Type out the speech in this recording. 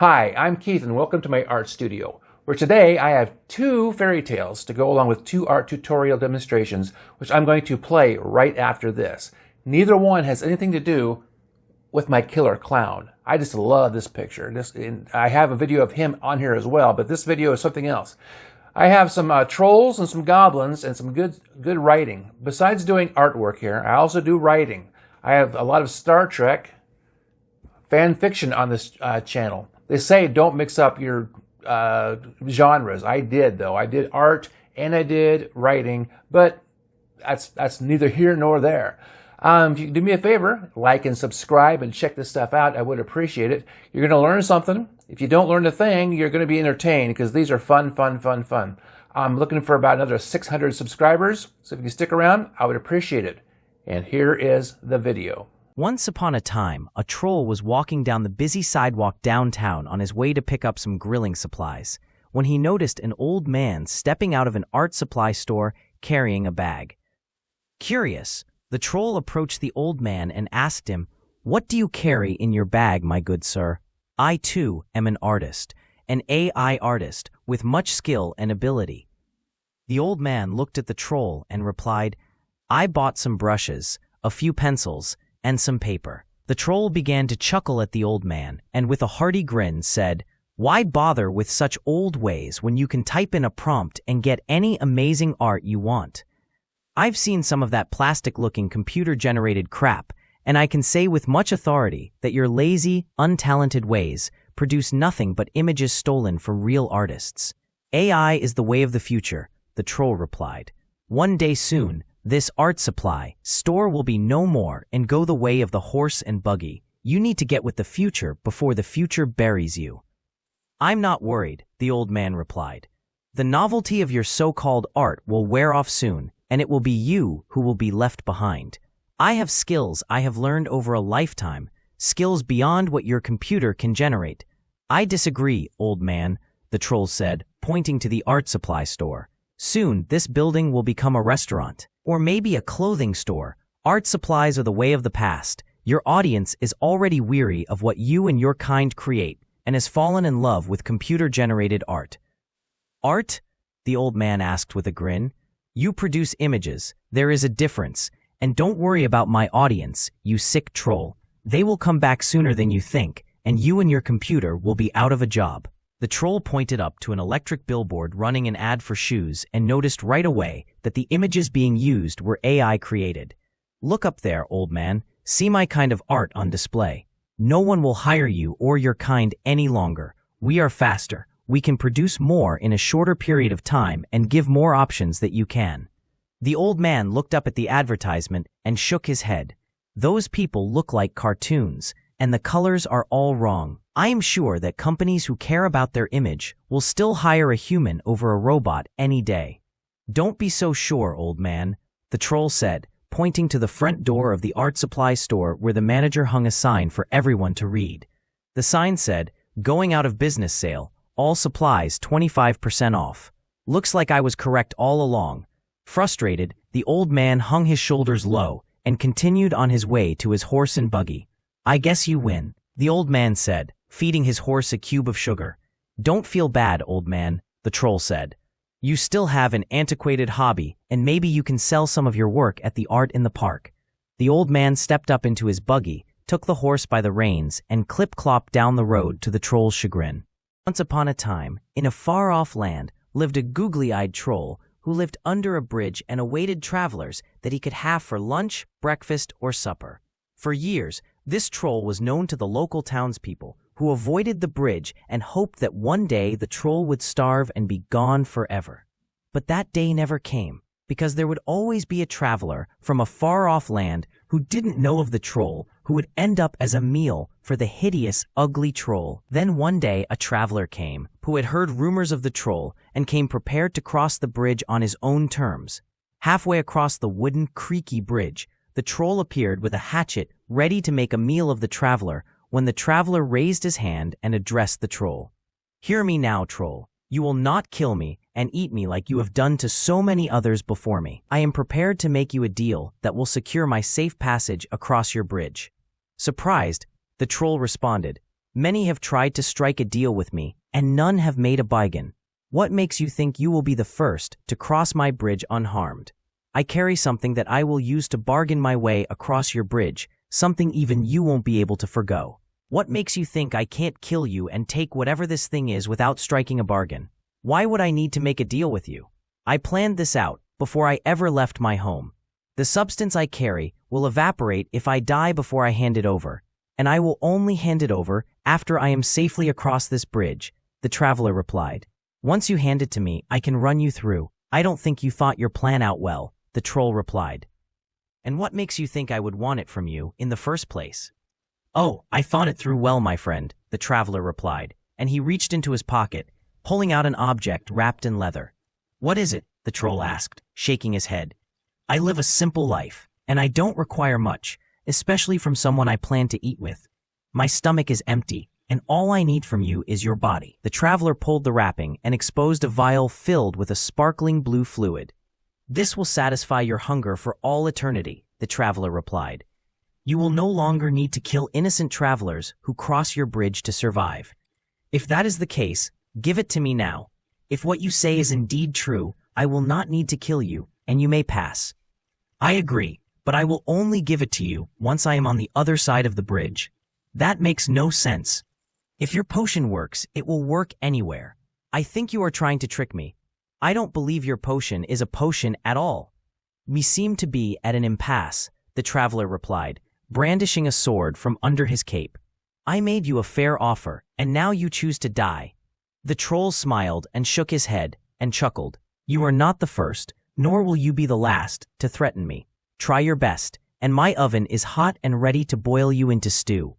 Hi, I'm Keith and welcome to my art studio, where today I have two fairy tales to go along with two art tutorial demonstrations, which I'm going to play right after this. Neither one has anything to do with my killer clown. I just love this picture. I have a video of him on here as well, but this video is something else. I have some trolls and some goblins and some good writing. Besides doing artwork here, I also do writing. I have a lot of Star Trek fan fiction on this channel. They say don't mix up your genres. I did, though. I did art and I did writing, but that's neither here nor there. If you could do me a favor, like and subscribe and check this stuff out, I would appreciate it. You're going to learn something. If you don't learn a thing, you're going to be entertained because these are fun. I'm looking for about another 600 subscribers, so if you can stick around, I would appreciate it. And here is the video. Once upon a time, a troll was walking down the busy sidewalk downtown on his way to pick up some grilling supplies, when he noticed an old man stepping out of an art supply store carrying a bag. Curious, the troll approached the old man and asked him, "What do you carry in your bag, my good sir? I too am an artist, an AI artist with much skill and ability." The old man looked at the troll and replied, "I bought some brushes, a few pencils, and some paper." The troll began to chuckle at the old man and with a hearty grin said, "Why bother with such old ways when you can type in a prompt and get any amazing art you want? I've seen some of that plastic-looking computer-generated crap, and I can say with much authority that your lazy, untalented ways produce nothing but images stolen from real artists. AI is the way of the future," the troll replied. "One day soon, this art supply store will be no more and go the way of the horse and buggy. You need to get with the future before the future buries you." "I'm not worried," the old man replied. "The novelty of your so-called art will wear off soon, and it will be you who will be left behind. I have skills I have learned over a lifetime, skills beyond what your computer can generate." "I disagree, old man," the troll said, pointing to the art supply store. "Soon, this building will become a restaurant. Or maybe a clothing store. Art supplies are the way of the past. Your audience is already weary of what you and your kind create and has fallen in love with computer-generated art." "Art?" the old man asked with a grin. "You produce images. There is a difference. And don't worry about my audience, you sick troll. They will come back sooner than you think, and you and your computer will be out of a job." The troll pointed up to an electric billboard running an ad for shoes and noticed right away that the images being used were AI created. "Look up there, old man. See my kind of art on display. No one will hire you or your kind any longer. We are faster. We can produce more in a shorter period of time and give more options that you can." The old man looked up at the advertisement and shook his head. "Those people look like cartoons, and the colors are all wrong. I am sure that companies who care about their image will still hire a human over a robot any day." "Don't be so sure, old man," the troll said, pointing to the front door of the art supply store where the manager hung a sign for everyone to read. The sign said, "Going out of business sale, all supplies 25% off. Looks like I was correct all along." Frustrated, the old man hung his shoulders low and continued on his way to his horse and buggy. "I guess you win," the old man said, feeding his horse a cube of sugar. "Don't feel bad, old man," the troll said. "You still have an antiquated hobby, and maybe you can sell some of your work at the art in the park." The old man stepped up into his buggy, took the horse by the reins, and clip-clopped down the road to the troll's chagrin. Once upon a time, in a far-off land, lived a googly-eyed troll who lived under a bridge and awaited travelers that he could have for lunch, breakfast, or supper. For years, this troll was known to the local townspeople, who avoided the bridge and hoped that one day the troll would starve and be gone forever. But that day never came, because there would always be a traveler from a far-off land who didn't know of the troll, who would end up as a meal for the hideous, ugly troll. Then one day a traveler came, who had heard rumors of the troll and came prepared to cross the bridge on his own terms. Halfway across the wooden, creaky bridge, the troll appeared with a hatchet ready to make a meal of the traveler when the traveler raised his hand and addressed the troll. "Hear me now, troll. You will not kill me and eat me like you have done to so many others before me. I am prepared to make you a deal that will secure my safe passage across your bridge." Surprised, the troll responded, Many have tried to strike a deal with me, and none have made a bargain. What makes you think you will be the first to cross my bridge unharmed? I carry something that I will use to bargain my way across your bridge, something even you won't be able to forgo. What makes you think I can't kill you and take whatever this thing is without striking a bargain? Why would I need to make a deal with you? I planned this out before I ever left my home. The substance I carry will evaporate if I die before I hand it over, and I will only hand it over after I am safely across this bridge, the traveler replied. Once you hand it to me, I can run you through. I don't think you thought your plan out well, the troll replied. And what makes you think I would want it from you in the first place? Oh, I thought it through well, my friend, the traveler replied, and he reached into his pocket, pulling out an object wrapped in leather. What is it? The troll asked, shaking his head. I live a simple life, and I don't require much, especially from someone I plan to eat with. My stomach is empty, and all I need from you is your body. The traveler pulled the wrapping and exposed a vial filled with a sparkling blue fluid. This will satisfy your hunger for all eternity, the traveler replied. You will no longer need to kill innocent travelers who cross your bridge to survive. If that is the case, give it to me now. If what you say is indeed true, I will not need to kill you, and you may pass. I agree, but I will only give it to you once I am on the other side of the bridge. That makes no sense. If your potion works, it will work anywhere. I think you are trying to trick me. I don't believe your potion is a potion at all. We seem to be at an impasse, the traveler replied, brandishing a sword from under his cape. I made you a fair offer, and now you choose to die. The troll smiled and shook his head and chuckled. You are not the first, nor will you be the last, to threaten me. Try your best, and my oven is hot and ready to boil you into stew.